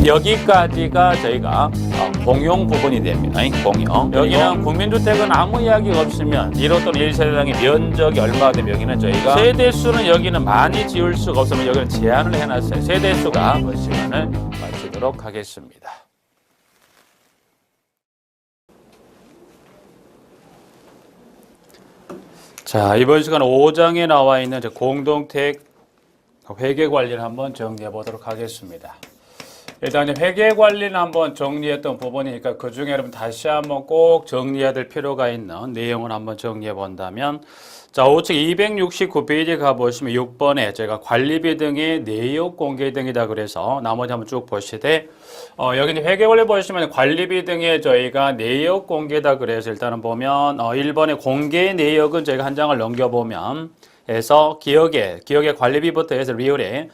여기까지가 저희가 공용 부분이 됩니다. 공용. 여기는 국민주택은 아무 이야기가 없으면 1호 또는 1세대당의 면적이 얼마가 되면 여기는 저희가 세대수는 여기는 많이 지을 수가 없으면 여기는 제한을 해놨어요. 세대수가 시간을 마치도록 하겠습니다. 자, 이번 시간 5장에 나와 있는 공동택 회계 관리를 한번 정리해 보도록 하겠습니다. 일단 회계 관리는 한번 정리했던 부분이니까 그 중에 여러분 다시 한번 꼭 정리해야 될 필요가 있는 내용을 한번 정리해 본다면, 자, 우측 269페이지 가보시면 6번에 제가 관리비 등의 내역 공개 등이다 그래서 나머지 한번 쭉 보시되, 여기 회계 관리 보시면 관리비 등의 저희가 내역 공개다 그래서 일단은 보면 1번의 공개 내역은 저희가 한 장을 넘겨보면 해서 기억의 관리비부터 해서 리을에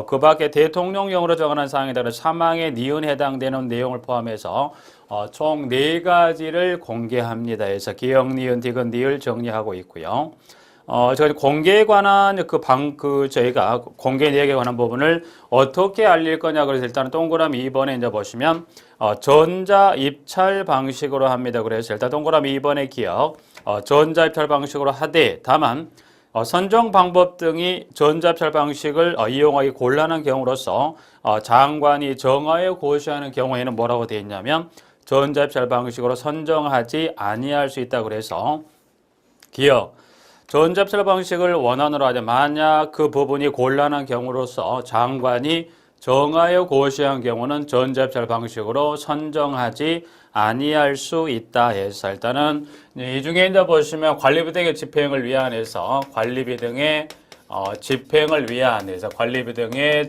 그 밖에 대통령령으로 정하는 사항에 따른 사망에 니은 해당되는 내용을 포함해서 총 4가지를 공개합니다. 해서 기억, 니은, 디귿, 니을 정리하고 있고요. 저희 공개에 관한 저희가 공개 내역에 관한 부분을 어떻게 알릴 거냐 그래서 일단 동그라미 2번에 이제 보시면 전자 입찰 방식으로 합니다. 그래서 일단 동그라미 2번의 기억 전자 입찰 방식으로 하되 다만 선정 방법 등이 전자입찰 방식을 이용하기 곤란한 경우로서 장관이 정하여 고시하는 경우에는 뭐라고 되어 있냐면 전자입찰 방식으로 선정하지 아니할 수 있다 그래서 기억 전자입찰 방식을 원안으로 하되 만약 그 부분이 곤란한 경우로서 장관이 정하여 고시한 경우는 전자입찰 방식으로 선정하지 아니할 수 있다 해서 일단은 이 중에 이제 보시면 관리비 등의 집행을 위한해서 관리비 등의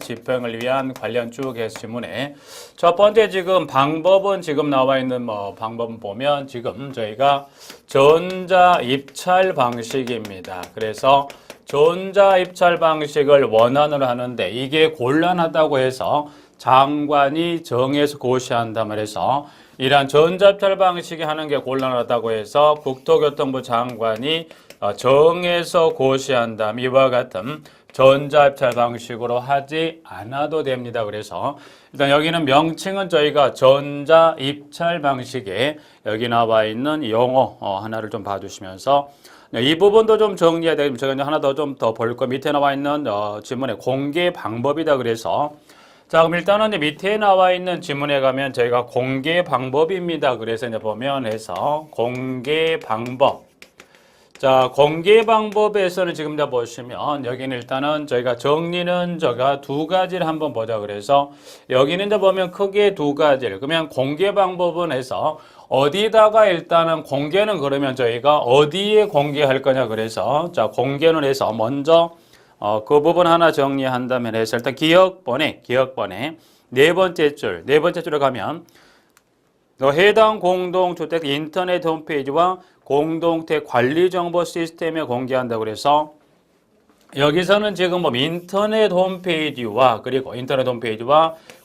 집행을 위한 관련 쭉 해서 지문에 첫 번째 지금 방법은 지금 나와 있는 방법은 보면 지금 저희가 전자 입찰 방식입니다. 그래서 전자 입찰 방식을 원안으로 하는데 이게 곤란하다고 해서 장관이 정해서 고시한다 말해서 이러한 전자 입찰 방식이 하는 게 곤란하다고 해서 국토교통부 장관이 정해서 고시한다면 이와 같은 전자 입찰 방식으로 하지 않아도 됩니다. 그래서 일단 여기는 명칭은 저희가 전자 입찰 방식에 여기 나와 있는 용어 하나를 좀 봐주시면서 이 부분도 좀 정리해야 되겠습니다. 제가 이제 하나 좀 더 볼 거 밑에 나와 있는 지문의 공개 방법이다 그래서 자, 그럼 일단은 이제 밑에 나와 있는 지문에 가면 저희가 공개 방법입니다. 그래서 이제 보면 해서 공개 방법. 자, 공개 방법에서는 지금 다 보시면 여기는 일단은 저희가 정리는 저가 2가지를 한번 보자 그래서 여기는 이제 보면 크게 2가지를 그러면 공개 방법은 해서 어디다가 일단은 공개는 그러면 저희가 어디에 공개할 거냐 그래서 자, 공개는 해서 먼저 그 부분 하나 정리한다면 해서 일단 기억번에 네 번째 줄에 가면 해당 공동주택 인터넷 홈페이지와 공동택 관리정보 시스템에 공개한다고 그래서 여기서는 지금 인터넷 홈페이지와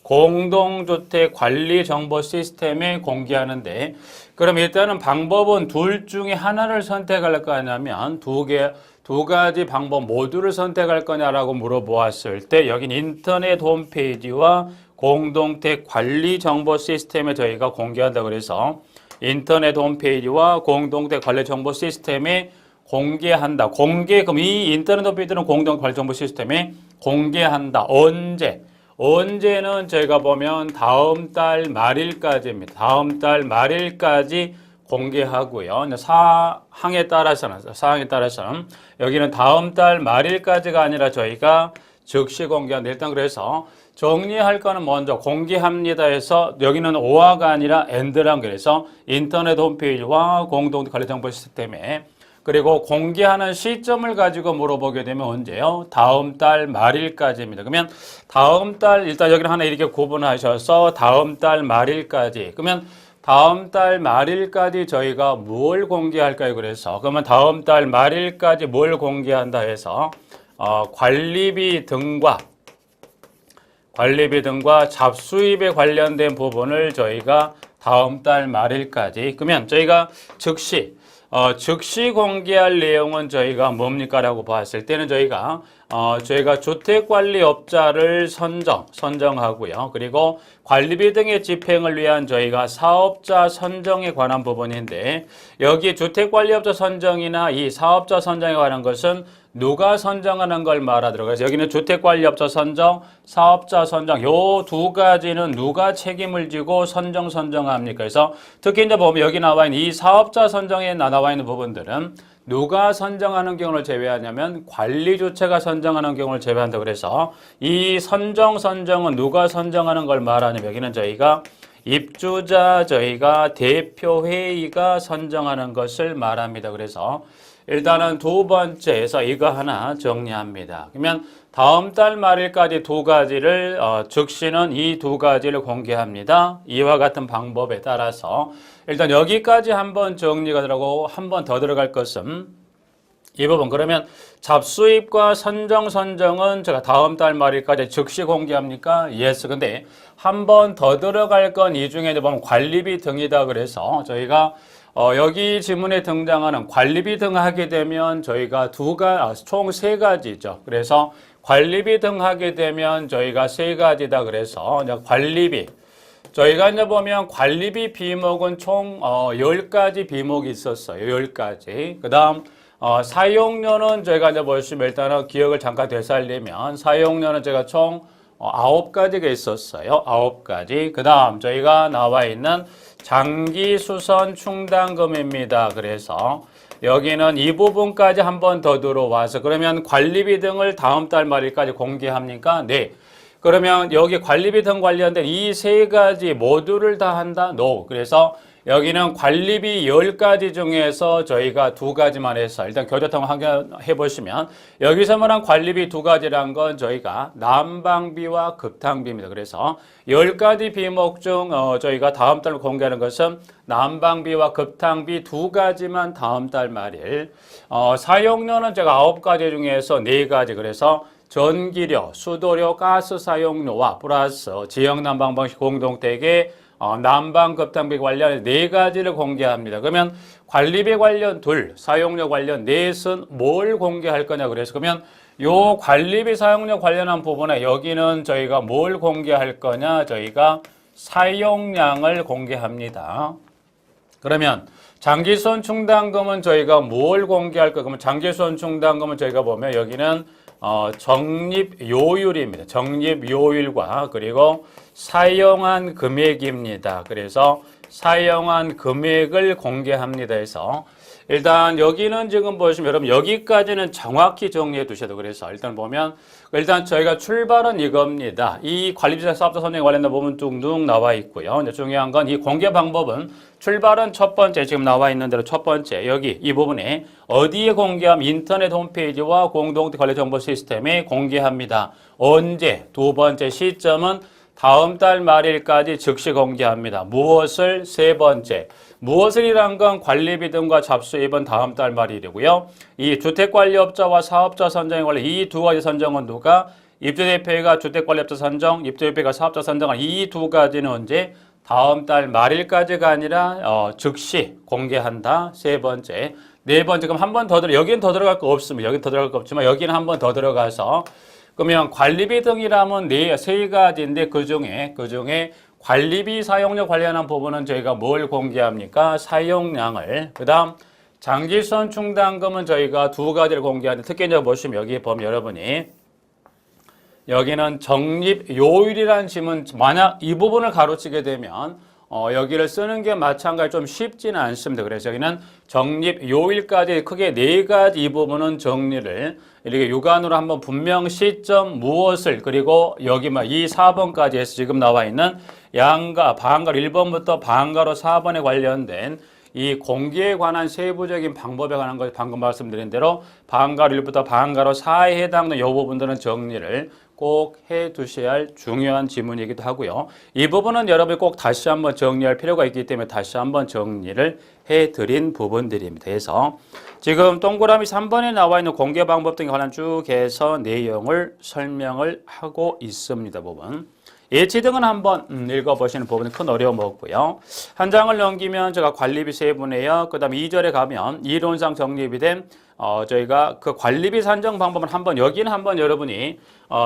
공동주택 관리정보 시스템에 공개하는데 그럼 일단은 방법은 둘 중에 하나를 선택할 거냐면 두 가지 방법 모두를 선택할 거냐라고 물어보았을 때 여긴 인터넷 홈페이지와 공동택 관리정보 시스템에 저희가 공개한다 그래서 인터넷 홈페이지와 공동택 관리정보 시스템에 공개한다. 그럼 이 인터넷 홈페이지는 공동택 관리정보 시스템에 공개한다. 언제는 저희가 보면 다음 달 말일까지입니다. 다음 달 말일까지 공개하고요. 사항에 따라서는 여기는 다음 달 말일까지가 아니라 저희가 즉시 공개한다. 일단 그래서 정리할 거는 먼저 공개합니다 해서 여기는 or가 아니라 and란 그래서 인터넷 홈페이지와 공동택 관리정보 시스템에 그리고 공개하는 시점을 가지고 물어보게 되면 언제요? 다음 달 말일까지입니다. 그러면 다음 달 일단 여기는 하나 이렇게 구분하셔서 다음 달 말일까지 그러면 다음 달 말일까지 저희가 뭘 공개할까요? 그러면 다음 달 말일까지 뭘 공개한다 해서 관리비 등과 잡수입에 관련된 부분을 저희가 다음 달 말일까지 그러면 저희가 즉시 즉시 공개할 내용은 저희가 뭡니까라고 봤을 때는 저희가 주택관리업자를 선정하고요. 그리고 관리비 등의 집행을 위한 저희가 사업자 선정에 관한 부분인데 여기 주택관리업자 선정이나 이 사업자 선정에 관한 것은 누가 선정하는 걸 말하도록 그래서 여기는 주택관리업자 선정, 사업자 선정 요 두 가지는 누가 책임을 지고 선정합니까? 그래서 특히 이제 보면 여기 나와 있는 이 사업자 선정에 나와 있는 부분들은 누가 선정하는 경우를 제외하냐면 관리주체가 선정하는 경우를 제외한다. 그래서 이 선정은 누가 선정하는 걸 말하냐면 여기는 저희가 입주자 저희가 대표회의가 선정하는 것을 말합니다. 그래서 일단은 두 번째에서 이거 하나 정리합니다. 그러면 다음 달 말일까지 두 가지를 즉시는 이 두 가지를 공개합니다. 이와 같은 방법에 따라서 일단 여기까지 한번 정리가 들어가고 한 번 더 들어갈 것은 이 부분 그러면 잡수입과 선정은 제가 다음 달 말일까지 즉시 공개합니까? Yes. 근데 한 번 더 들어갈 건 이 중에 보면 관리비 등이다. 그래서 저희가 여기 지문에 등장하는 관리비 등 하게 되면 저희가 총 세 가지죠. 그래서 관리비 등 하게 되면 저희가 세 가지다. 그래서 관리비 저희가 이제 보면 관리비 비목은 총 10가지 비목이 있었어요. 10가지. 그 다음 사용료는 저희가 이제 보시면 일단은 기억을 잠깐 되살리면 사용료는 제가 총 9가지가 있었어요. 9가지. 그 다음 저희가 나와 있는 장기수선 충당금입니다. 그래서 여기는 이 부분까지 한 번 더 들어와서 그러면 관리비 등을 다음 달 말일까지 공개합니까? 네. 그러면 여기 관리비 등 관련된 이 세 가지 모두를 다 한다? No. 그래서 여기는 관리비 10가지 중에서 저희가 두 가지만 해서 일단 교재통 확인해 보시면 여기서 말한 관리비 두 가지란 건 저희가 난방비와 급탕비입니다. 그래서 10가지 비목 중 저희가 다음 달 공개하는 것은 난방비와 급탕비 두 가지만 다음 달 말일 사용료는 제가 9가지 중에서 4가지 그래서 전기료, 수도료, 가스 사용료와 플러스 지역난방방식 공동택의 난방 급탕비 관련 4가지를 공개합니다. 그러면 관리비 관련 2, 사용료 관련 4은 뭘 공개할 거냐 그래서 그러면 요 관리비 사용료 관련한 부분에 여기는 저희가 뭘 공개할 거냐 저희가 사용량을 공개합니다. 그러면 장기수선 충당금은 저희가 뭘 공개할 까 그러면 장기수선 충당금은 저희가 보면 여기는 적립요율입니다. 적립요율과 그리고 사용한 금액입니다. 그래서 사용한 금액을 공개합니다. 해서 일단 여기는 지금 보시면 여러분 여기까지는 정확히 정리해 두셔야 돼요. 그래서 일단 보면 일단 저희가 출발은 이겁니다. 이 관리비자 사업자 선정에 관련된 부분 둥둥 나와 있고요. 이제 중요한 건 이 공개 방법은 출발은 첫 번째 지금 나와 있는 대로 첫 번째 여기 이 부분에 어디에 공개하면 인터넷 홈페이지와 공동택 관리 정보 시스템에 공개합니다. 언제? 두 번째 시점은 다음 달 말일까지 즉시 공개합니다. 무엇을? 세 번째. 무엇을이란 건 관리비 등과 잡수입은 다음 달 말일이고요. 이 주택관리업자와 사업자 선정에 관련 이 두 가지 선정은 누가? 입주대표가 주택관리업자 선정, 입주대표가 사업자 선정한 이 두 가지는 언제? 다음 달 말일까지가 아니라 즉시 공개한다. 세 번째. 네 번째. 그럼 한 번 더 여기는 더 들어갈 거 없습니다. 여기는 더 들어갈 거 없지만 여기는 한 번 더 들어가서 그러면 관리비 등이라면 세 가지인데 그중에 관리비 사용료 관련한 부분은 저희가 뭘 공개합니까? 사용량을. 그 다음 장기수선 충당금은 저희가 두 가지를 공개하는데 특히 이제 보시면 여기 보면 여러분이 여기는 적립요율이라는 지문 만약 이 부분을 가로치게 되면 여기를 쓰는 게 마찬가지로 좀 쉽지는 않습니다. 그래서 여기는 적립요일까지 크게 4가지 이 부분은 정리를 이렇게 육안으로 한번 분명 시점 무엇을 그리고 여기 이 4번까지 해서 지금 나와 있는 양가, 방가로 1번부터 방가로 4번에 관련된 이 공개에 관한 세부적인 방법에 관한 것 방금 말씀드린 대로 방가로 1부터 방가로 4에 해당되는 이 부분들은 정리를 꼭 해 두셔야 할 중요한 지문이기도 하고요. 이 부분은 여러분이 꼭 다시 한번 정리할 필요가 있기 때문에 다시 한번 정리를 해 드린 부분들입니다. 그래서 지금 동그라미 3번에 나와 있는 공개 방법 등에 관한 쭉 해서 내용을 설명을 하고 있습니다. 부분. 예치 등은 한번 읽어보시는 부분은 큰 어려움 없고요. 한 장을 넘기면 제가 관리비 세분해요. 그 다음에 2절에 가면 이론상 정립이 된 저희가 그 관리비 산정 방법은 한번 여기는 한번 여러분이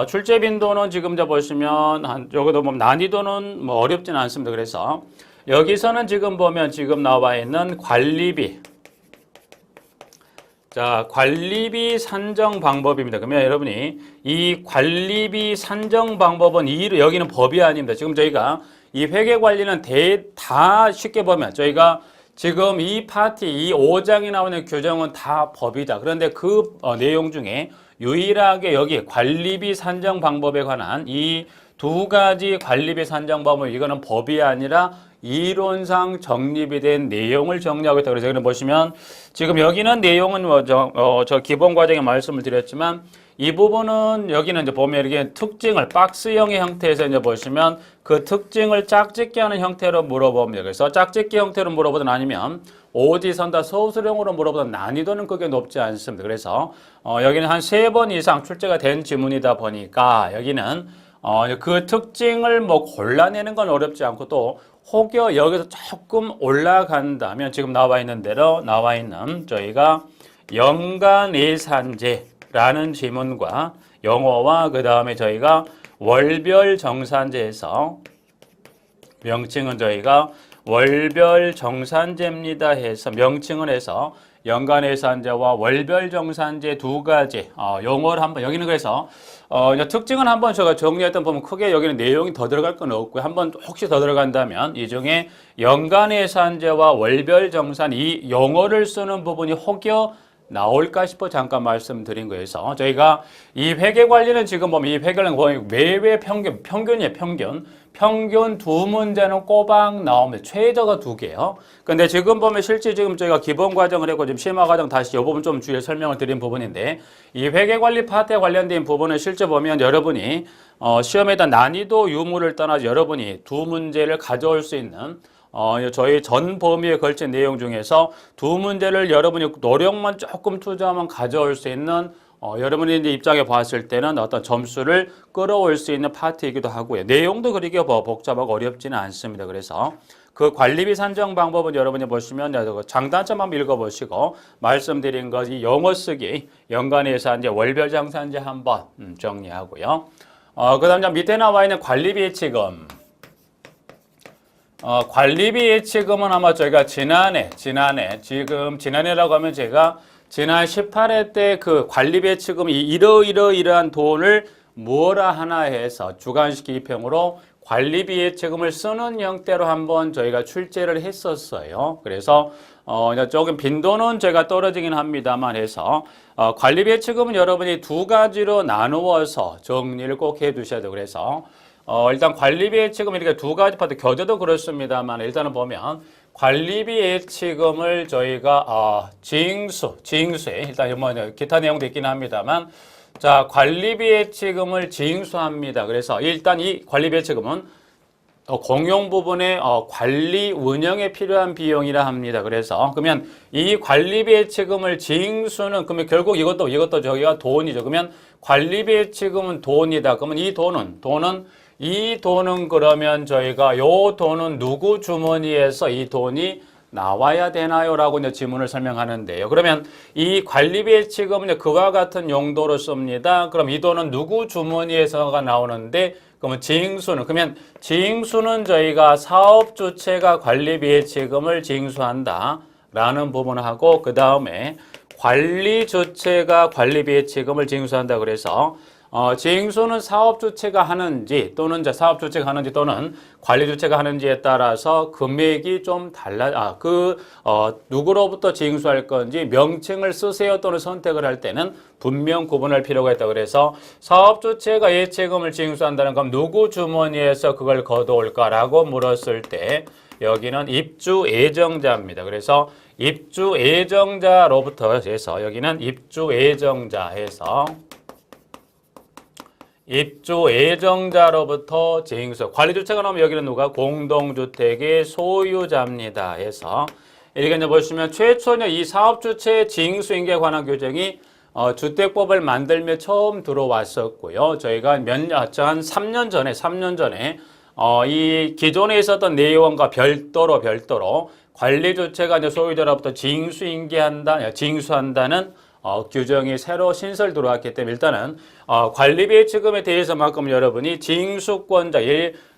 출제 빈도는 지금 저 보시면 여기도 보면 난이도는 뭐 어렵지는 않습니다. 그래서 여기서는 지금 보면 지금 나와 있는 관리비 자, 관리비 산정 방법입니다. 그러면 여러분이 이 관리비 산정 방법은 여기는 법이 아닙니다. 지금 저희가 이 회계 관리는 다 쉽게 보면 저희가 지금 이 파트, 이 5장에 나오는 규정은 다 법이다. 그런데 그 내용 중에 유일하게 여기 관리비 산정 방법에 관한 이 두 가지 관리비 산정 방법, 이거는 법이 아니라 이론상 정립이 된 내용을 정리하고 있다. 그래서 여기는 보시면 지금 여기는 내용은 저 기본 과정에 말씀을 드렸지만 이 부분은 여기는 이제 보면 이렇게 특징을 박스형의 형태에서 이제 보시면 그 특징을 짝짓기 하는 형태로 물어봅니다. 그래서 짝짓기 형태로 물어보든 아니면 오지선다 서술형으로 물어보든 난이도는 그게 높지 않습니다. 그래서 여기는 한 3번 이상 출제가 된 지문이다 보니까 여기는 그 특징을 뭐 골라내는 건 어렵지 않고 또 혹여 여기서 조금 올라간다면 지금 나와 있는 대로 나와 있는 저희가 연간예산제라는 지문과 영어와 그 다음에 저희가 월별 정산제에서 명칭은 저희가 월별 정산제입니다 해서 명칭을 해서 연간예산제와 월별 정산제 두 가지 용어를 한번 여기는 그래서 특징은 한번 제가 정리했던 보면 크게 여기는 내용이 더 들어갈 건 없고요. 한번 혹시 더 들어간다면 이 중에 연간예산제와 월별 정산 이 용어를 쓰는 부분이 혹여 나올까 싶어 잠깐 말씀드린 거여서 저희가 이 회계 관리는 지금 보면 이 회계 관리는 매회 평균이에요. 평균 두 문제는 꼬박 나오면 최저가 2개요. 근데 지금 보면 실제 지금 저희가 기본 과정을 했고 지금 심화 과정 다시 이 부분 좀 주의 설명을 드린 부분인데 이 회계 관리 파트에 관련된 부분은 실제 보면 여러분이 시험에다 난이도 유무를 떠나서 여러분이 두 문제를 가져올 수 있는 저희 전 범위에 걸친 내용 중에서 두 문제를 여러분이 노력만 조금 투자하면 가져올 수 있는 여러분이 이제 입장에 봤을 때는 어떤 점수를 끌어올 수 있는 파트이기도 하고요. 내용도 그렇게 복잡하고 어렵지는 않습니다. 그래서 그 관리비 산정 방법은 여러분이 보시면 장단점 한번 읽어보시고 말씀드린 것 이 영어 쓰기 연간예산제 월별 정산제 한번 정리하고요. 그 다음 밑에 나와 있는 관리비 예치금. 관리비 예치금은 아마 저희가 지난해라고 하면 제가 지난 18회 때 그 관리비 예치금이 이러이러이러한 돈을 뭐라 하나 해서 주관식 기입형으로 관리비 예치금을 쓰는 형태로 한번 저희가 출제를 했었어요. 그래서 조금 빈도는 제가 떨어지긴 합니다만 해서 관리비 예치금은 여러분이 두 가지로 나누어서 정리를 꼭 해두셔야 돼요. 그래서 일단 관리비 예치금 이렇게 두 가지 파트 교재도 그렇습니다만 일단은 보면 관리비 예치금을 저희가 징수에 일단 뭐 기타 내용도 있긴 합니다만 자 관리비 예치금을 징수합니다. 그래서 일단 이 관리비 예치금은 공용 부분의 관리 운영에 필요한 비용이라 합니다. 그래서 그러면 이 관리비 예치금을 징수는 그러면 결국 이것도 저기가 돈이죠. 그러면 관리비 예치금은 돈이다. 그러면 이 돈은 그러면 저희가 요 돈은 누구 주머니에서 이 돈이 나와야 되나요? 라고 이제 지문을 설명하는데요. 그러면 이 관리비 예치금은 그와 같은 용도로 씁니다. 그럼 이 돈은 누구 주머니에서가 나오는데 그러면 그러면 징수는 저희가 사업 주체가 관리비 예치금을 징수한다 라는 부분을 하고 그 다음에 관리 주체가 관리비 예치금을 징수한다 그래서 징수는 사업 주체가 하는지 또는 사업 주체가 하는지 또는 관리 주체가 하는지에 따라서 금액이 좀 누구로부터 징수할 건지 명칭을 쓰세요 또는 선택을 할 때는 분명 구분할 필요가 있다. 그래서 사업 주체가 예치금을 징수한다는 건 누구 주머니에서 그걸 걷어올까라고 물었을 때 여기는 입주 예정자입니다. 그래서 입주 예정자로부터 해서 여기는 입주 예정자에서 입주 예정자로부터 징수 관리 주체가 나오면 여기는 누가 공동주택의 소유자입니다 해서 이렇게 이제 보시면 최초는 이 사업 주체의 징수인계에 관한 규정이 주택법을 만들며 처음 들어왔었고요. 저희가 한 3년 전에 이 기존에 있었던 내용과 별도로 관리주체가 이제 소유자로부터 징수한다는 규정이 새로 신설 들어왔기 때문에 일단은 관리비치금에 대해서만큼 여러분이 징수권자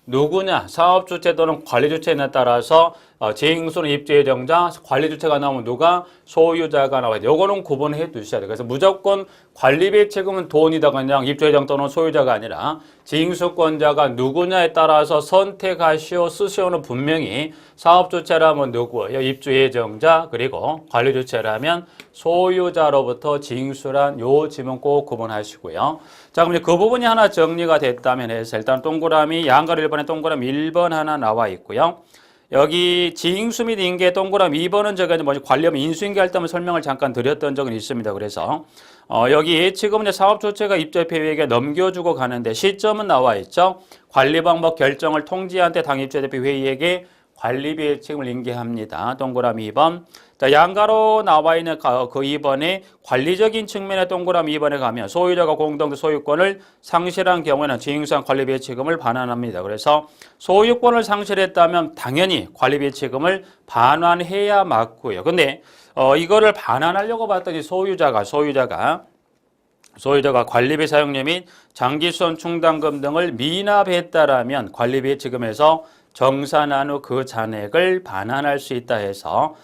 누구냐 사업주체 또는 관리주체에 따라서 징수는 입주예정자 관리주체가 나오면 누가 소유자가 나와야 돼. 요거는 구분해 두셔야 돼요. 그래서 무조건 관리비치금은 돈이다 그냥 입주예정 또는 소유자가 아니라 징수권자가 누구냐에 따라서 선택하시오 쓰시오는 분명히 사업주체라면 누구예요? 입주예정자 그리고 관리주체라면 소유자로부터 징수란 요 지문 꼭 구분하시고요. 자, 그럼 이제 그 부분이 하나 정리가 됐다면 해서 일단 동그라미 양가로 1번에 동그라미 1번 하나 나와 있고요. 여기 징수 및 인계 동그라미 2번은 제가 이제 관리하면 인수인계 할 때만 설명을 잠깐 드렸던 적은 있습니다. 그래서 여기 지금은 이제 사업주체가 입주대표회의에게 넘겨주고 가는데 시점은 나와 있죠. 관리 방법 결정을 통지한테 당 입주대표회의에게 관리비의 책임을 인계합니다. 동그라미 2번. 자, 양가로 나와 있는 그 2번에 관리적인 측면의 동그라미 2번에 가면 소유자가 공동체 소유권을 상실한 경우에는 징수한 관리비의 책임을 반환합니다. 그래서 소유권을 상실했다면 당연히 관리비의 책임을 반환해야 맞고요. 근데 이거를 반환하려고 봤더니 소유자가 관리비 사용료 및 장기수원 충당금 등을 미납했다라면 관리비의 책임에서 정산한 후 그 잔액을 반환할 수 있다 해서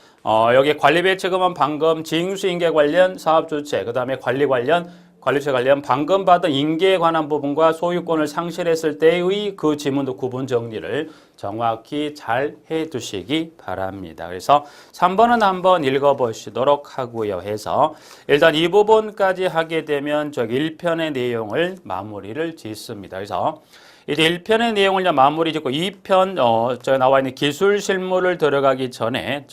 여기 관리비의 책임은 방금 징수인계 관련 사업주체 그 다음에 관리주체 관련 방금 받은 인계에 관한 부분과 소유권을 상실했을 때의 그 지문도 구분 정리를 정확히 잘 해두시기 바랍니다. 그래서 3번은 한번 읽어보시도록 하고요. 해서 일단 이 부분까지 하게 되면 저기 1편의 내용을 마무리를 짓습니다. 그래서 이제 1편의 내용을 마무리 짓고 2편 저 나와 있는 기술 실무를 들어가기 전에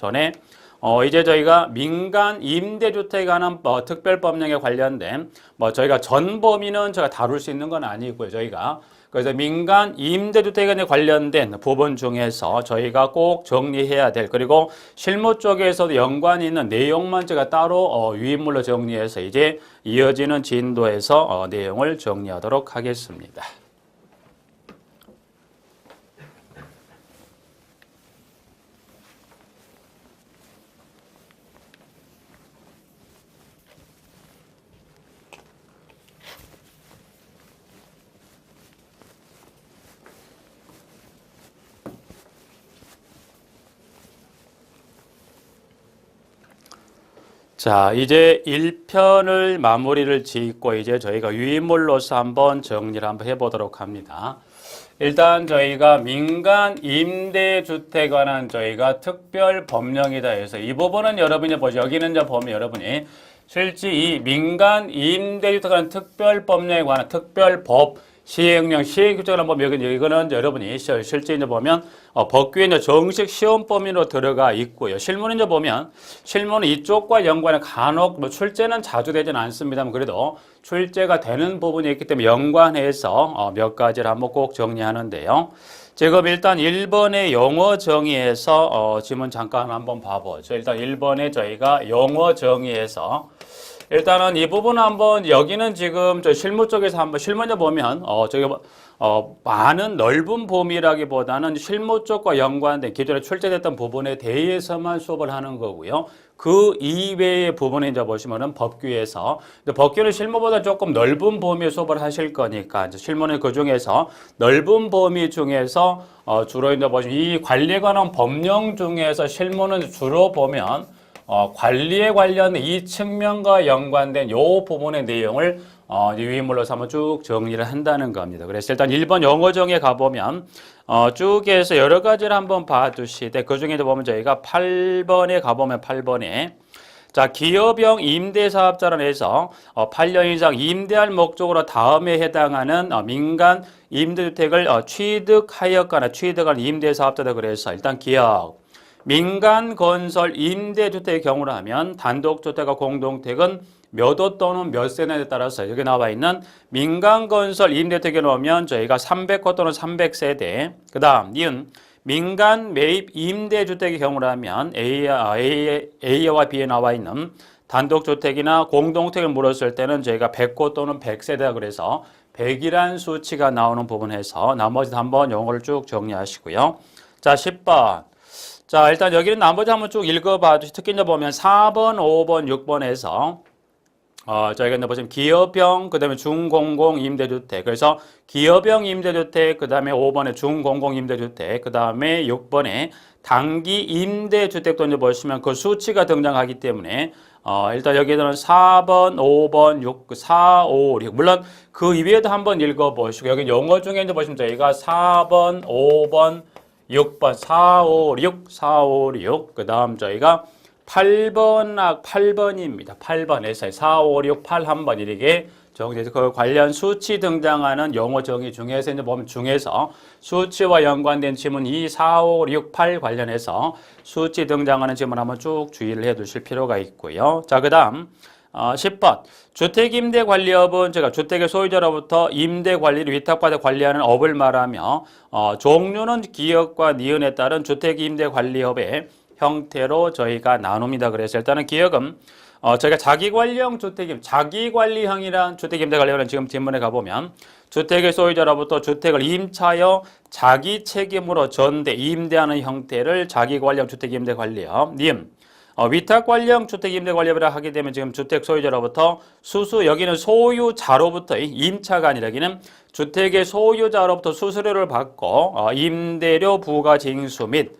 이제 저희가 민간 임대주택에 관한 특별법령에 관련된 저희가 전 범위는 제가 다룰 수 있는 건 아니고요. 저희가 그래서 민간 임대주택에 관련된 부분 중에서 저희가 꼭 정리해야 될 그리고 실무 쪽에서도 연관이 있는 내용만 제가 따로 유인물로 정리해서 이제 이어지는 진도에서 내용을 정리하도록 하겠습니다. 자, 이제 1편을 마무리를 짓고 이제 저희가 유인물로서 한번 정리를 한번 해보도록 합니다. 일단 저희가 민간 임대주택에 관한 저희가 특별 법령이다 해서 이 부분은 여러분이 보죠. 여기는 이제 보면 여러분이 실제 이 민간 임대주택에 관한 특별 법령에 관한 특별법 시행령, 시행규칙을 한번 보면 이거는 여러분이 실제 이제 보면 법규에 이제 정식 시험 범위로 들어가 있고요. 실무는 이제 보면 실무는 이쪽과 연관해 간혹 출제는 자주 되지는 않습니다만 그래도 출제가 되는 부분이 있기 때문에 연관해서 몇 가지를 한번 꼭 정리하는데요. 지금 일단 1번의 용어 정의에서 지문 잠깐 한번 봐보죠. 일단 1번에 저희가 용어 정의에서 일단은 이 부분은 한번 여기는 지금 저 실무 쪽에서 한번 실무에 보면 많은 넓은 범위라기보다는 실무 쪽과 연관된 기존에 출제됐던 부분에 대해서만 수업을 하는 거고요. 그 이외의 부분에 이제 보시면은 법규에서 법규는 실무보다 조금 넓은 범위의 수업을 하실 거니까 이제 실무는 그 중에서 넓은 범위 중에서 주로 이제 보시면 이 관리에 관한 법령 중에서 실무는 주로 보면 관리에 관련된 이 측면과 연관된 요 부분의 내용을 유인물로서 한번 쭉 정리를 한다는 겁니다. 그래서 일단 1번 용어 정의에 가보면 쭉 해서 여러 가지를 한번 봐두시되 그 중에 보면 저희가 8번에 가보면 8번에 자, 기업형 임대사업자로 해서 8년 이상 임대할 목적으로 다음에 해당하는 민간 임대주택을 취득하였거나 취득한 임대사업자다 그래서 일단 기업 민간 건설 임대주택의 경우라면 단독주택과 공동택은 몇 호 또는 몇 세대에 따라서 여기 나와 있는 민간 건설 임대주택에 놓으면 저희가 300호 또는 300세대 그 다음 이은 민간 매입 임대주택의 경우라면 A와 B에 나와 있는 단독주택이나 공동택을 물었을 때는 저희가 100호 또는 100세대다 그래서 100이란 수치가 나오는 부분에서 나머지 한번 용어를 쭉 정리하시고요. 자, 10번. 자, 일단 여기는 나머지 한번 쭉 읽어봐 주시죠. 특히 이제 보면 4번, 5번, 6번에서 저희가 이제 보시면 기업형, 그 다음에 중공공 임대주택. 그래서 기업형 임대주택, 그 다음에 5번에 중공공 임대주택, 그 다음에 6번에 단기 임대주택도 이제 보시면 그 수치가 등장하기 때문에 일단 여기에는 4번, 5번, 6, 4, 5, 6. 물론 그 이외에도 한번 읽어보시고 여기 용어 중에 이제 보시면 저희가 4번, 5번, 6번, 4, 5, 6, 4, 5, 6. 그 다음 저희가 8번입니다. 8번에서 4, 5, 6, 8 한번 이렇게 정리해서 그 관련 수치 등장하는 용어 정의 중에서 이제 보면 중에서 수치와 연관된 지문 2, 4, 5, 6, 8 관련해서 수치 등장하는 지문 한번 쭉 주의를 해 두실 필요가 있고요. 자, 그 다음 10번 주택임대관리업은 제가 주택의 소유자로부터 임대관리를 위탁받아 관리하는 업을 말하며 종류는 기업과 니은에 따른 주택임대관리업의 형태로 저희가 나눕니다. 그래서 일단은 기업은 저희가 자기관리형 주택임, 자기관리형이란 주택임대관리업은 지금 뒷문에 가보면 주택의 소유자로부터 주택을 임차하여 자기 책임으로 전대, 임대하는 형태를 자기관리형 주택임대관리업, 님. 위탁관리형 주택임대관리업이라 하게 되면 지금 주택 소유자로부터 여기는 소유자로부터의 임차가 아니라 여기는 주택의 소유자로부터 수수료를 받고 임대료 부과 징수 및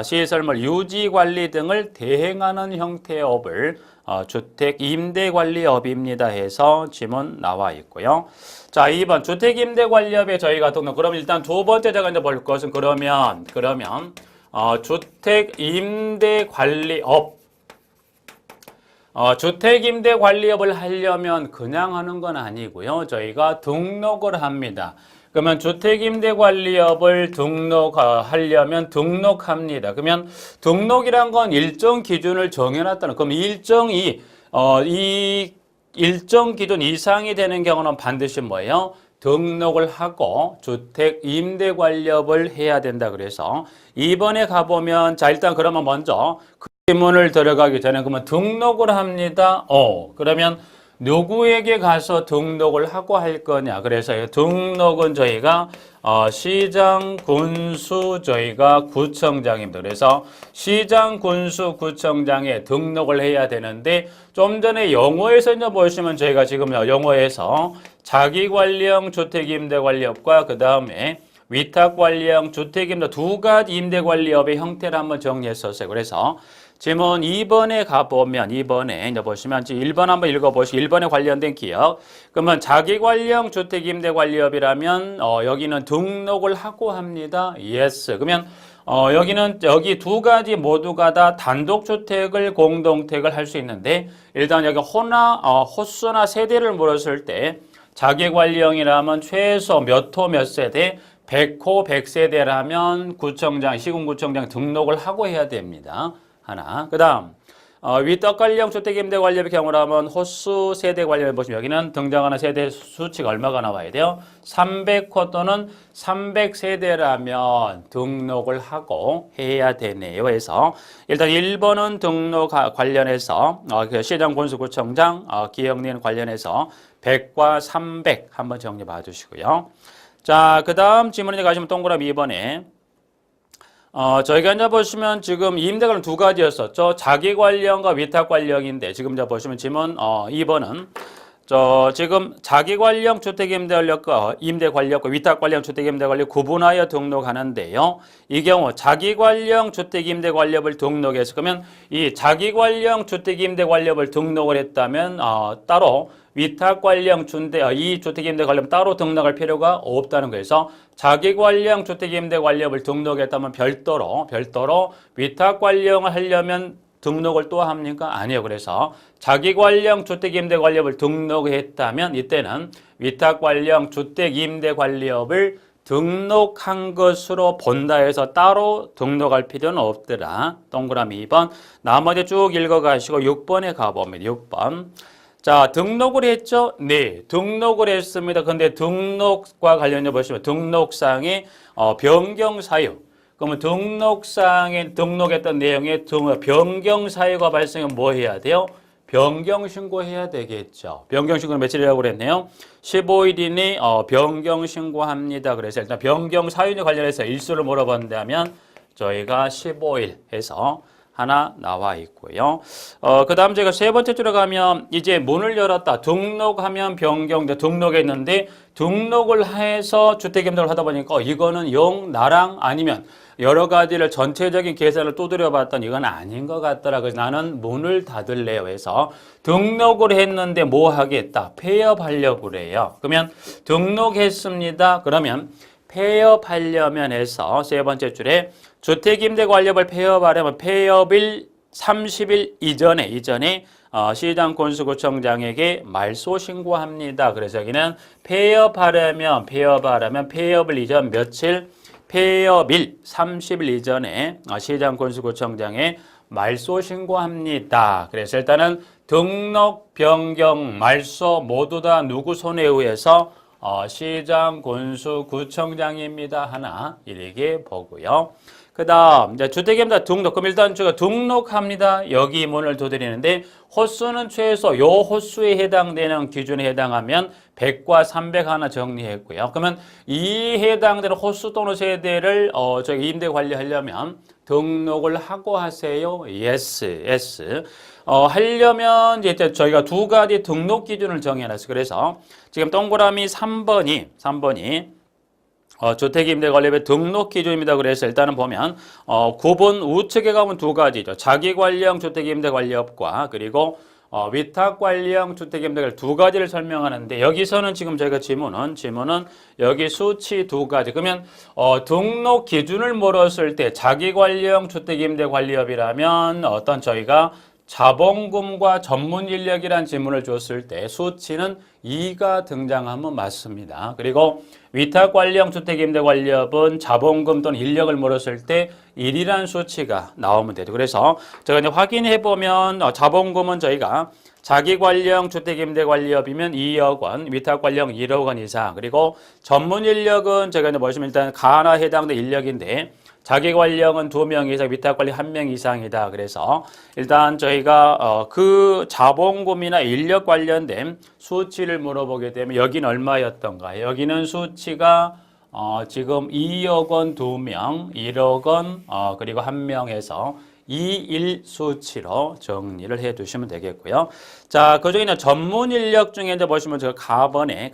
시설물 유지관리 등을 대행하는 형태의 업을 주택임대관리업입니다 해서 지문 나와 있고요. 자, 2번 주택임대관리업에 저희가 등록. 그럼 일단 두 번째 제가 이제 볼 것은 그러면 주택임대관리업 주택임대관리업을 하려면 그냥 하는 건 아니고요. 저희가 등록을 합니다. 그러면 주택임대관리업을 등록하려면 등록합니다. 그러면 등록이란 건 일정 기준을 정해놨다는. 그럼 이 일정 기준 이상이 되는 경우는 반드시 뭐예요? 등록을 하고 주택임대관리업을 해야 된다. 그래서 2번에 가보면 자 일단 그러면 먼저 그 질문을 들어가기 전에 그러면 등록을 합니다. 그러면 누구에게 가서 등록을 하고 할 거냐. 그래서 등록은 저희가 시장, 군수, 저희가 구청장입니다. 그래서 시장, 군수, 구청장에 등록을 해야 되는데 좀 전에 영어에서 이제 보시면 저희가 지금 영어에서 자기관리형 주택임대관리업과 그 다음에 위탁관리형 주택임대 두 가지 임대관리업의 형태를 한번 정리했었어요. 그래서 지문 2번에 가보면 2번에 이제 보시면 1번 한번 읽어보시고 1번에 관련된 기억. 그러면 자기관리형 주택임대관리업이라면 여기는 등록을 하고 합니다. Yes. 그러면 여기 두 가지 모두가 다 단독주택을 공동택을 할 수 있는데 일단 여기 호수나 세대를 물었을 때 자기관리형이라면 최소 몇 호 몇 세대 100호 100세대라면 구청장, 시군구청장 등록을 하고 해야 됩니다. 하나. 그 다음 위탁관리형 주택임대관리업의 경우라면 호수 세대 관리를 보시면 여기는 등장하는 세대 수치가 얼마가 나와야 돼요? 300호 또는 300세대라면 등록을 하고 해야 되네요. 해서 일단 1번은 등록 관련해서 시장, 군수, 구청장, 기업리는 관련해서 100과 300 한번 정리 봐주시고요. 자, 그 다음 지문에 가시면 동그라미 2번에 저희가 이제 보시면 지금 임대관리 두 가지였었죠. 자기관리형과 위탁관리형인데 지금 이제 보시면 지문 2번은 지금 자기관리형 주택임대관리업과 위탁관리형 주택임대관리업 구분하여 등록하는데요. 이 경우 자기관리형 주택임대관리업을 등록해서 그러면 이 자기관리형 주택임대관리업을 등록을 했다면 따로 위탁관리형 이 주택임대관리업 따로 등록할 필요가 없다는 거예요. 그래서 자기관리형 주택임대관리업을 등록했다면 별도로 위탁관리형을 하려면 등록을 또 합니까? 아니요. 그래서 자기관리형 주택임대관리업을 등록했다면 이때는 위탁관리형 주택임대관리업을 등록한 것으로 본다 해서 따로 등록할 필요는 없더라. 동그라미 2번. 나머지 쭉 읽어가시고 6번에 가보면 6번. 자, 등록을 했죠? 네, 등록을 했습니다. 근데 등록과 관련해 보시면 등록상의 변경 사유. 그러면 등록상에 등록했던 내용에 변경 사유가 발생하면 뭐 해야 돼요? 변경 신고해야 되겠죠. 변경 신고는 며칠이라고 그랬네요. 15일이니 변경 신고합니다. 그래서 일단 변경 사유에 관련해서 일수를 물어본다면 저희가 15일 해서 하나 나와 있고요. 그 다음 제가 세 번째 줄에 가면 이제 문을 열었다. 등록하면 변경, 등록했는데 등록을 해서 주택임대를 하다 보니까 이거는 영 나랑 아니면 여러 가지를 전체적인 계산을 두드려 봤더니 이건 아닌 것 같더라. 그래서 나는 문을 닫을래요 해서 등록을 했는데 뭐 하겠다? 폐업하려고 그래요. 그러면 등록했습니다. 그러면 폐업하려면 해서 세 번째 줄에 주택임대관리업을 폐업하려면 폐업일 30일 이전에 시장군수구청장에게 말소 신고합니다. 그래서 여기는 폐업하려면 폐업을 이전 며칠 폐업일 30일 이전에 시장군수구청장에 말소 신고합니다. 그래서 일단은 등록, 변경, 말소 모두 다 누구 손에 의해서 시장군수구청장입니다. 하나 이렇게 보고요. 그 다음 이제 주택임대 등록. 그럼 일단 제가 등록합니다. 여기 문을 두드리는데 호수는 최소 요 호수에 해당되는 기준에 해당하면 100과 300 하나 정리했고요. 그러면 이 해당되는 호수 또는 세대를 저기 임대 관리하려면 등록을 하고 하세요. yes. 하려면 이제 저희가 두 가지 등록 기준을 정해놨어요. 그래서 지금 동그라미 3번이 주택임대관리업의 등록 기준입니다. 그래서 일단은 보면 구분 우측에 가면 두 가지죠. 자기관리형 주택임대관리업과 그리고 위탁관리형 주택임대관리 두 가지를 설명하는데 여기서는 지금 저희가 지문은 여기 수치 두 가지. 그러면 등록 기준을 물었을 때 자기관리형 주택임대관리업이라면 어떤 저희가 자본금과 전문 인력이란 지문을 줬을 때 수치는 2가 등장하면 맞습니다. 그리고 위탁관리형 주택임대관리업은 자본금 또는 인력을 물었을 때 1이라는 수치가 나오면 되죠. 그래서 제가 이제 확인해 보면 자본금은 저희가 자기관리형 주택임대관리업이면 2억 원, 위탁관리형 1억 원 이상, 그리고 전문 인력은 제가 이제 보시면 일단 가나 해당된 인력인데 자기관리형은 2명 이상, 위탁관리 1명 이상이다. 그래서 일단 저희가 그 자본금이나 인력 관련된 수치를 물어보게 되면 여기는 얼마였던가요? 여기는 수치가 지금 2억 원 2명, 1억 원 그리고 1명 해서 2, 1 수치로 정리를 해 두시면 되겠고요. 자, 그중에 전문 인력 중에 이제 보시면 제가 가번에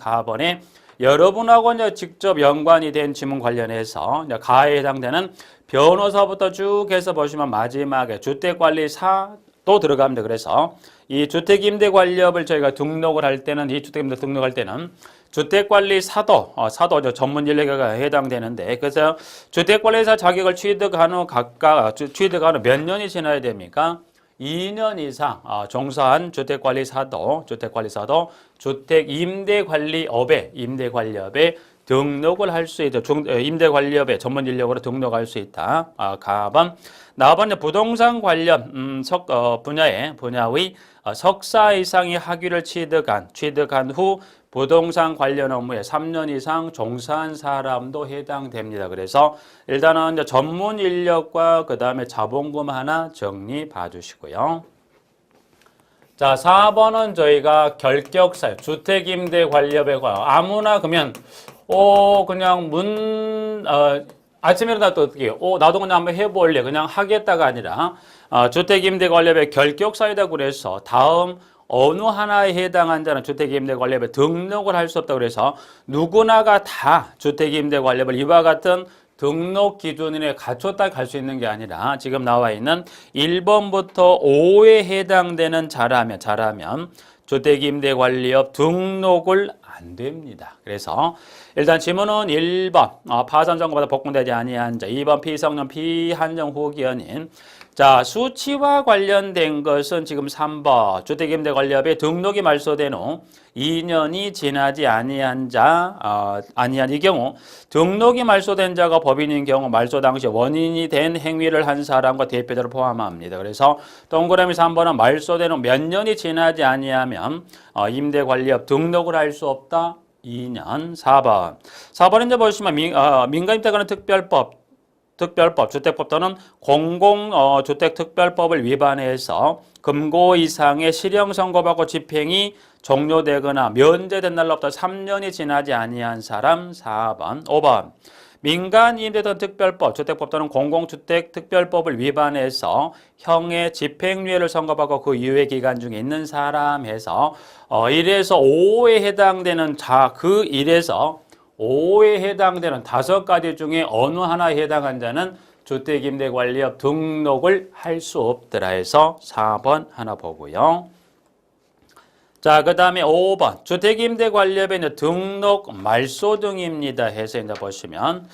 여러분하고 이제 직접 연관이 된 지문 관련해서 이제 가에 해당되는 변호사부터 쭉 해서 보시면 마지막에 주택관리사도 들어갑니다. 그래서 이 주택임대관리업을 저희가 등록을 할 때는 이 주택임대 등록할 때는 주택관리사도 전문 인력에 해당되는데 그래서 주택관리사 자격을 취득한 후 몇 년이 지나야 됩니까? 2년 이상 종사한 주택관리사도 주택임대관리업에 등록을 할 수 있다. 임대관리업에 전문 인력으로 등록할 수 있다. 가번. 나번 부동산 관련 분야의 석사 이상의 학위를 취득한 후 부동산 관련 업무에 3년 이상 종사한 사람도 해당됩니다. 그래서 일단은 이제 전문 인력과 그 다음에 자본금 하나 정리 봐주시고요. 자, 4번은 저희가 결격사유, 주택임대관리업에 관한 아무나 그러면 그냥 아침에 일어나 또 어떻게 해요? 나도 그냥 한번 해볼래. 그냥 하겠다가 아니라 주택임대관리업의 결격사유다 그래서 다음 어느 하나에 해당한 자는 주택임대관리업에 등록을 할 수 없다고 그래서 누구나가 다 주택임대관리업을 이와 같은 등록 기준에 갖췄다 갈 수 있는 게 아니라 지금 나와 있는 1번부터 5에 해당되는 자라면 주택임대관리업 등록을 안 됩니다. 그래서 일단 지문은 1번 파산점검받아 복권되지 아니한 자, 2번 피성년 피한정 후기현인. 자, 수치와 관련된 것은 지금 3번 주택임대관리업에 등록이 말소된 후 2년이 지나지 아니한 이 경우 등록이 말소된 자가 법인인 경우 말소 당시 원인이 된 행위를 한 사람과 대표자를 포함합니다. 그래서 동그라미 3번은 말소된 후 몇 년이 지나지 아니하면 임대관리업 등록을 할 수 없다. 2년. 4번 이제 보시면 민간임대관리 특별법 특별법, 주택법 또는 공공주택특별법을 위반해서 금고 이상의 실형 선고받고 집행이 종료되거나 면제된 날로부터 3년이 지나지 아니한 사람 4번, 5번. 민간임대든 특별법, 주택법 또는 공공주택특별법을 위반해서 형의 집행유예를 선고받고 그 유예 기간 중에 있는 사람 해서 1에서 5에 해당되는 그 1에서 5에 해당되는 5가지 중에 어느 하나에 해당한 자는 주택임대관리업 등록을 할 수 없더라 해서 4번 하나 보고요. 자, 그 다음에 5번. 주택임대관리업의 이제 등록 말소 등입니다. 해서 이제 보시면.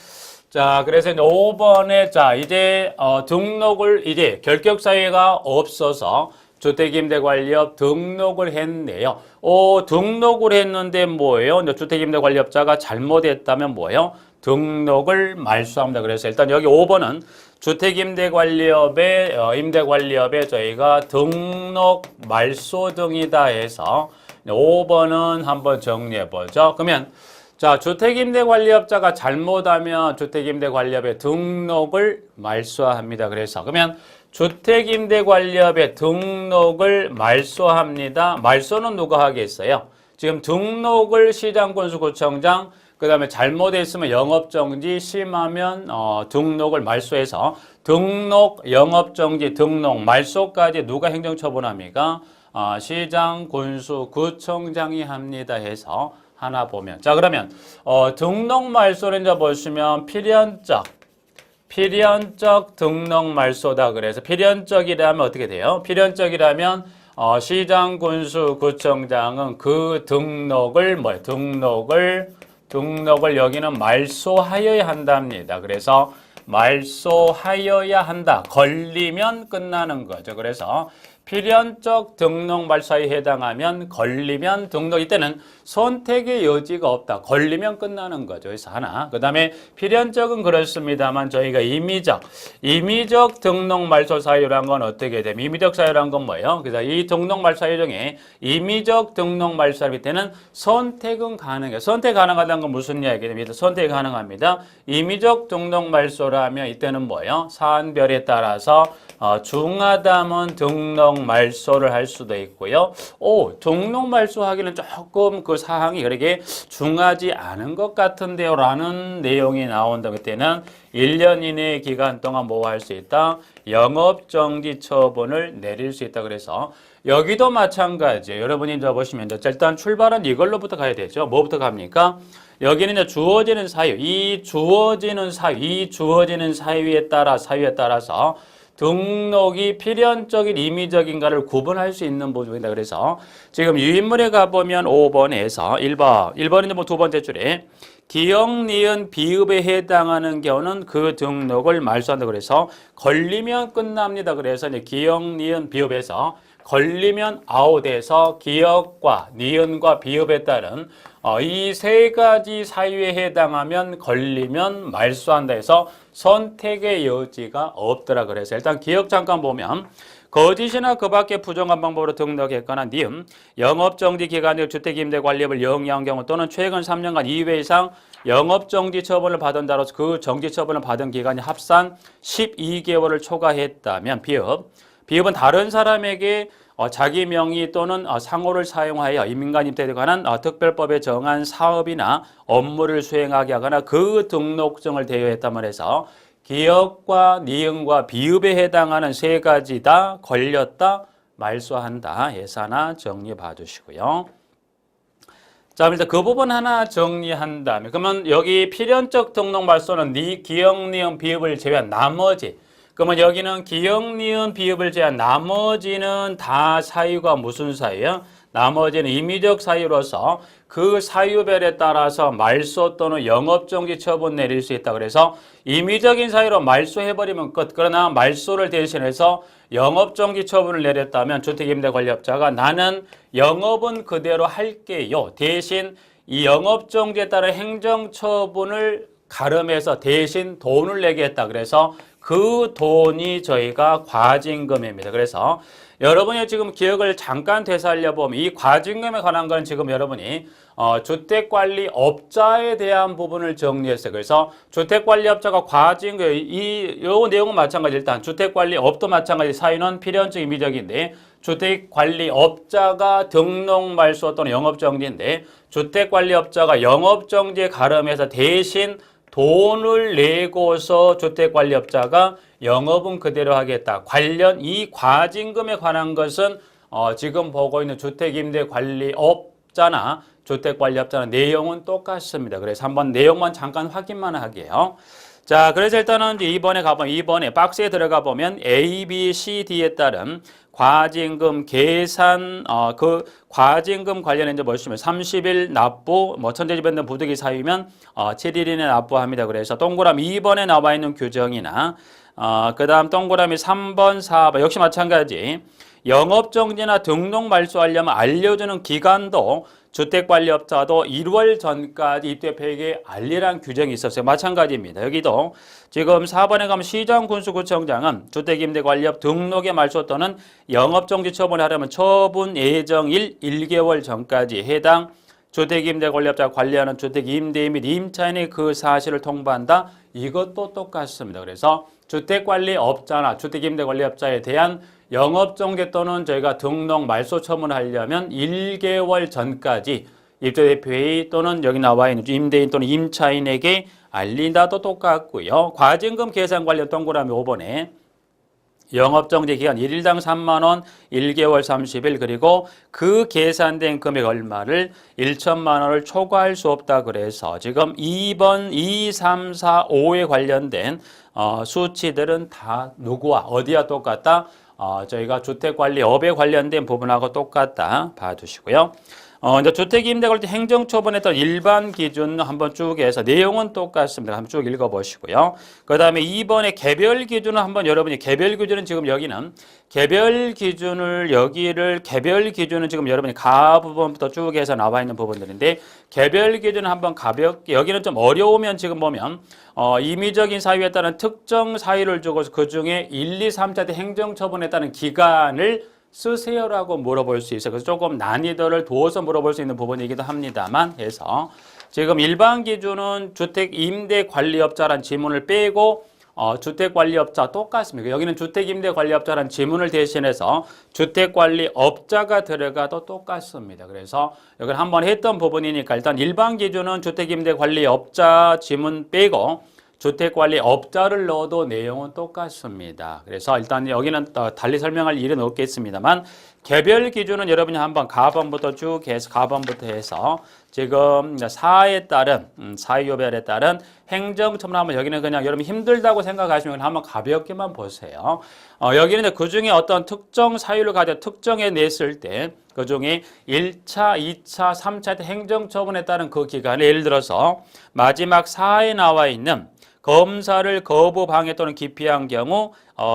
자, 그래서 이제 5번에 자, 이제, 등록을 이제 결격사유가 없어서 주택임대관리업 등록을 했네요. 등록을 했는데 뭐예요? 이제 주택임대관리업자가 잘못했다면 뭐예요? 등록을 말소합니다. 그래서 일단 여기 5번은 주택임대관리업의 임대관리업에 저희가 등록 말소 등이다 해서 5번은 한번 정리해 보죠. 그러면 자, 주택임대관리업자가 잘못하면 주택임대관리업의 등록을 말소합니다. 그래서 그러면 주택임대관리업의 등록을 말소합니다. 말소는 누가 하겠어요? 지금 등록을 시장군수구청장, 그 다음에 잘못했으면 영업정지, 심하면 등록을 말소해서 등록, 영업정지, 등록, 말소까지 누가 행정처분합니까? 시장군수구청장이 합니다 해서 하나 보면. 자, 그러면 등록 말소는 이제 보시면 필연적 등록 말소다. 그래서 필연적이라면 어떻게 돼요? 필연적이라면 시장군수구청장은 그 등록을 등록을 여기는 말소하여야 한답니다. 그래서 말소하여야 한다. 걸리면 끝나는 거죠. 그래서 필연적 등록 말소에 해당하면 걸리면 등록, 이때는 선택의 여지가 없다. 걸리면 끝나는 거죠. 그래서 하나. 그 다음에 필연적은 그렇습니다만 저희가 임의적 등록 말소 사유란 건 어떻게 되면 임의적 사유란 건 뭐예요? 그래서 이 등록 말소 사유 중에 임의적 등록 말소 사유 밑에는 선택은 가능해요. 선택 가능하다는 건 무슨 이야기입니까? 선택이 가능합니다. 임의적 등록 말소라면 이때는 뭐예요? 사안별에 따라서 중하다면 등록 말소를 할 수도 있고요. 등록 말소하기는 조금 그 사항이 그렇게 중하지 않은 것 같은데요 라는 내용이 나온다. 그때는 1년 이내의 기간 동안 뭐 할 수 있다? 영업정지 처분을 내릴 수 있다. 그래서 여기도 마찬가지예요. 여러분이 이제 보시면 일단 출발은 이걸로부터 가야 되죠. 뭐부터 갑니까? 여기는 이제 주어지는 사유, 이 주어지는 사유에 따라서 등록이 필연적인 임의적인가를 구분할 수 있는 부분이다. 그래서 지금 유인물에 가보면 5번에서 1번인데 뭐 두 번째 줄에 기역, 니은, 비읍에 해당하는 경우는 그 등록을 말소한다. 그래서 걸리면 끝납니다. 그래서 이제 기역, 니은, 비읍에서 걸리면 아웃해서 기역과 니은과 비읍에 따른 이 세 가지 사유에 해당하면 걸리면 말소한다 해서 선택의 여지가 없더라. 그래서 일단 기억 잠깐 보면 거짓이나 그 밖의 부정한 방법으로 등록했거나 니은, 영업정지 기간의 주택임대관리업을 영위한 경우 또는 최근 3년간 2회 이상 영업정지 처분을 받은 자로서 그 정지 처분을 받은 기간이 합산 12개월을 초과했다면 비읍은 다른 사람에게 자기 명의 또는 상호를 사용하여 민간임대에 관한 특별법에 정한 사업이나 업무를 수행하게 하거나 그 등록증을 대여했다면 해서 기역과 니은과 비읍에 해당하는 세 가지 다 걸렸다, 말소한다 해서 하나 정리해 봐주시고요. 자, 일단 그 부분 하나 정리한 다음에 그러면 여기 필연적 등록 말소는 기역, 니은, 비읍을 제외한 나머지, 그러면 여기는 기역, 니은, 비읍을 제한 나머지는 다 사유가 무슨 사유예요? 나머지는 임의적 사유로서 그 사유별에 따라서 말소 또는 영업정지 처분 내릴 수 있다. 그래서 임의적인 사유로 말소해버리면 끝. 그러나 말소를 대신해서 영업정지 처분을 내렸다면 주택임대관리업자가 나는 영업은 그대로 할게요. 대신 이 영업정지에 따른 행정처분을 가름해서 대신 돈을 내게 했다. 그래서 그 돈이 저희가 과징금입니다. 그래서 여러분이 지금 기억을 잠깐 되살려 보면 이 과징금에 관한 건 지금 여러분이 주택관리업자에 대한 부분을 정리했어요. 그래서 주택관리업자가 과징금 요 내용은 마찬가지. 일단 주택관리업도 마찬가지. 사유는 필연적 임의적인데 주택관리업자가 등록말소 또는 영업정지인데 주택관리업자가 영업정지에 가름해서 대신 돈을 내고서 주택관리업자가 영업은 그대로 하겠다. 관련 이 과징금에 관한 것은 지금 보고 있는 주택임대관리업자나 주택관리업자나 내용은 똑같습니다. 그래서 한번 내용만 잠깐 확인만 하게요. 자, 그래서 일단은 이번에 가보면 이번에 박스에 들어가 보면 A, B, C, D에 따른 과징금 계산 그 과징금 관련해 이제 보시면 30일 납부 천재지변동 부득이 사유면 7일 이내 납부합니다. 그래서 동그라미 2번에 나와 있는 규정이나 그다음 동그라미 3번, 4번 역시 마찬가지. 영업정지나 등록 말소하려면 알려주는 기간도 주택관리업자도 1월 전까지 입주협회에게 알리라는 규정이 있었어요. 마찬가지입니다. 여기도 지금 4번에 가면 시장군수구청장은 주택임대관리업 등록의 말소 또는 영업정지 처분을 하려면 처분 예정일 1개월 전까지 해당 주택임대관리업자가 관리하는 주택임대인 및 임차인이 그 사실을 통보한다. 이것도 똑같습니다. 그래서 주택관리업자나 주택임대관리업자에 대한 영업정지 또는 저희가 등록 말소 처분하려면 1개월 전까지 입주대표회의 또는 여기 나와 있는 임대인 또는 임차인에게 알린다도 똑같고요. 과징금 계산 관련 동그라미 5번에 영업정지 기간 1일당 3만 원, 1개월 30일 그리고 그 계산된 금액 얼마를 1천만 원을 초과할 수 없다. 그래서 지금 2번, 2, 3, 4, 5에 관련된 수치들은 다 누구와 어디와 똑같다? 저희가 주택관리업에 관련된 부분하고 똑같다 봐두시고요. 이제 주택임대관리 행정처분에 따른 일반 기준 한번 쭉 해서 내용은 똑같습니다. 한번 쭉 읽어보시고요. 그 다음에 2번에 개별 기준은 한번 여러분이 개별 기준은 지금 여기는 개별 기준은 지금 여러분이 가 부분부터 쭉 해서 나와 있는 부분들인데 개별 기준은 한번 가볍게 여기는 좀 어려우면 지금 보면 임의적인 사유에 따른 특정 사유를 주고 그 중에 1, 2, 3차 때 행정처분에 따른 기간을 쓰세요라고 물어볼 수 있어요. 그래서 조금 난이도를 두어서 물어볼 수 있는 부분이기도 합니다만 해서 지금 일반 기준은 주택임대관리업자란 지문을 빼고 주택관리업자 똑같습니다. 여기는 주택임대관리업자란 지문을 대신해서 주택관리업자가 들어가도 똑같습니다. 그래서 여기는 한번 했던 부분이니까 일단 일반 기준은 주택임대관리업자 지문 빼고 주택관리업자를 넣어도 내용은 똑같습니다. 그래서 일단 여기는 달리 설명할 일은 없겠습니다만 개별 기준은 여러분이 한번 가번부터 쭉 해서 가번부터 해서 지금 사에 따른 사유별에 따른 행정처분 한번 여기는 그냥 여러분 힘들다고 생각하시면 한번 가볍게만 보세요. 여기는 그 중에 어떤 특정 사유를 가져 특정해 냈을 때 그 중에 1차, 2차, 3차 때 행정처분에 따른 그 기간에 예를 들어서 마지막 사에 나와 있는 검사를 거부, 방해 또는 기피한 경우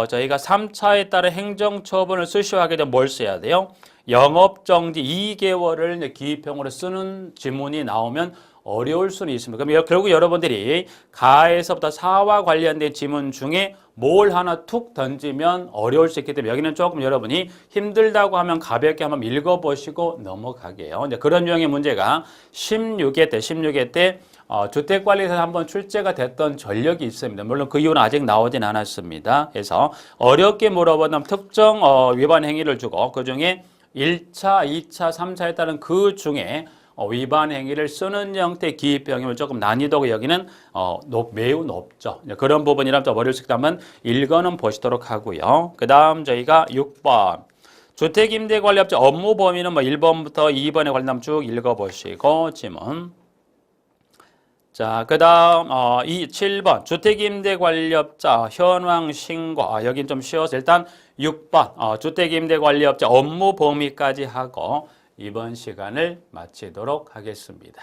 저희가 3차에 따른 행정처분을 수시하게 되면 뭘 써야 돼요? 영업정지 2개월을 기입형으로 쓰는 지문이 나오면 어려울 수는 있습니다. 그럼 결국 여러분들이 가에서부터 사와 관련된 지문 중에 뭘 하나 툭 던지면 어려울 수 있기 때문에 여기는 조금 여러분이 힘들다고 하면 가볍게 한번 읽어보시고 넘어가게요. 이제 그런 유형의 문제가 16회 때 주택관리에서 한번 출제가 됐던 전력이 있습니다. 물론 그 이유는 아직 나오진 않았습니다. 그래서 어렵게 물어보는 특정 위반 행위를 주고 그중에 1차, 2차, 3차에 따른 그 중에 위반 행위를 쓰는 형태의 기입형이면 조금 난이도가 여기는 매우 높죠. 그런 부분이라면 좀 어려울 수 있다면 읽어는 보시도록 하고요. 그 다음 저희가 6번 주택임대관리업자 업무 범위는 1번부터 2번에 관련하면 쭉 읽어보시고 지문. 자, 그 다음 7번 주택임대관리업자 현황 신고. 여긴 좀 쉬워서 일단 6번 주택임대관리업자 업무 범위까지 하고 이번 시간을 마치도록 하겠습니다.